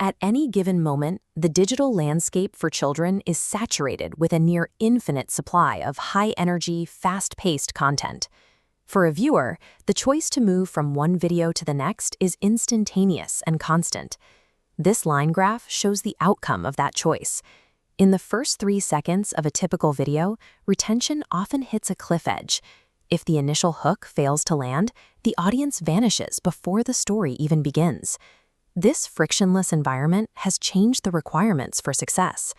At any given moment, the digital landscape for children is saturated with a near infinite supply of high-energy, fast-paced content. For a viewer, the choice to move from one video to the next is instantaneous and constant. This line graph shows the outcome of that choice. In the first 3 seconds of a typical video, retention often hits a cliff edge. If the initial hook fails to land, the audience vanishes before the story even begins. This frictionless environment has changed the requirements for success.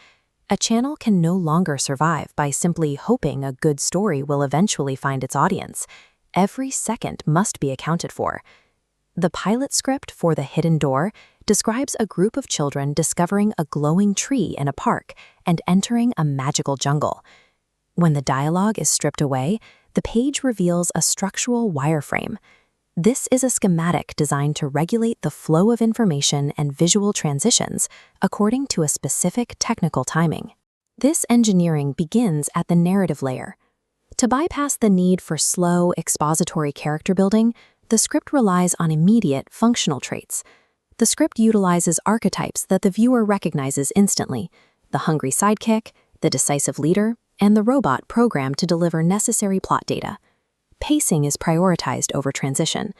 A channel can no longer survive by simply hoping a good story will eventually find its audience. Every second must be accounted for. The pilot script for The Hidden Door describes a group of children discovering a glowing tree in a park and entering a magical jungle. When the dialogue is stripped away, the page reveals a structural wireframe. This is a schematic designed to regulate the flow of information and visual transitions according to a specific technical timing. This engineering begins at the narrative layer. To bypass the need for slow, expository character building, the script relies on immediate functional traits. The script utilizes archetypes that the viewer recognizes instantly: the hungry sidekick, the decisive leader, and the robot programmed to deliver necessary plot data. Pacing is prioritized over transition.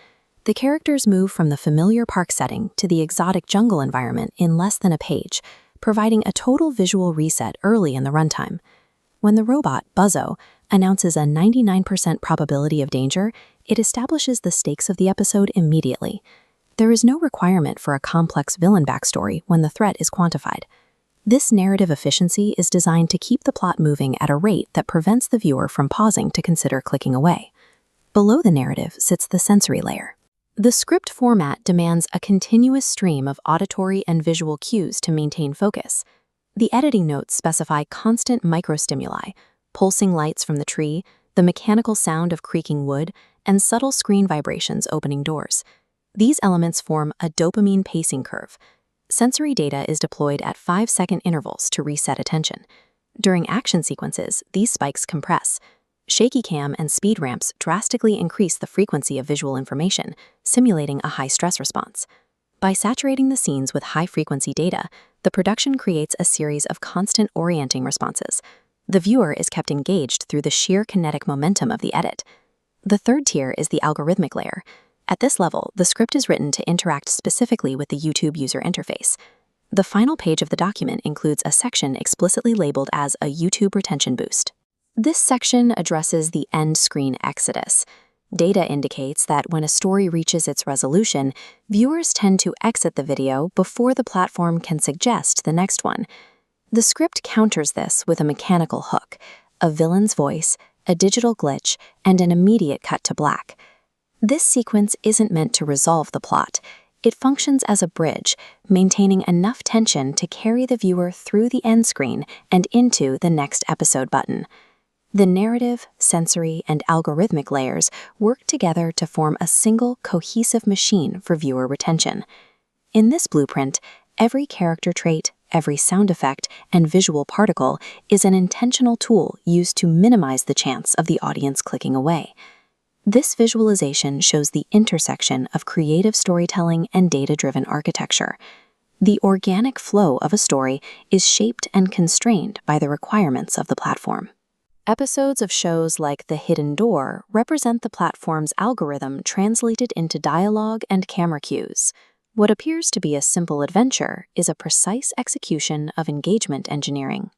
The characters move from the familiar park setting to the exotic jungle environment in less than a page, providing a total visual reset early in the runtime. When the robot, Buzzo, announces a 99% probability of danger, it establishes the stakes of the episode immediately. There is no requirement for a complex villain backstory when the threat is quantified. This narrative efficiency is designed to keep the plot moving at a rate that prevents the viewer from pausing to consider clicking away. Below the narrative sits the sensory layer. The script format demands a continuous stream of auditory and visual cues to maintain focus. The editing notes specify constant microstimuli, pulsing lights from the tree, the mechanical sound of creaking wood, and subtle screen vibrations opening doors. These elements form a dopamine pacing curve. Sensory data is deployed at 5-second intervals to reset attention. During action sequences, these spikes compress. Shaky cam and speed ramps drastically increase the frequency of visual information, simulating a high-stress response. By saturating the scenes with high-frequency data, the production creates a series of constant orienting responses. The viewer is kept engaged through the sheer kinetic momentum of the edit. The third tier is the algorithmic layer. At this level, the script is written to interact specifically with the YouTube user interface. The final page of the document includes a section explicitly labeled as a YouTube retention boost. This section addresses the end screen exodus. Data indicates that when a story reaches its resolution, viewers tend to exit the video before the platform can suggest the next one. The script counters this with a mechanical hook, a villain's voice, a digital glitch, and an immediate cut to black. This sequence isn't meant to resolve the plot. It functions as a bridge, maintaining enough tension to carry the viewer through the end screen and into the next episode button. The narrative, sensory, and algorithmic layers work together to form a single, cohesive machine for viewer retention. In this blueprint, every character trait, every sound effect, and visual particle is an intentional tool used to minimize the chance of the audience clicking away. This visualization shows the intersection of creative storytelling and data-driven architecture. The organic flow of a story is shaped and constrained by the requirements of the platform. Episodes of shows like The Hidden Door represent the platform's algorithm translated into dialogue and camera cues. What appears to be a simple adventure is a precise execution of engagement engineering.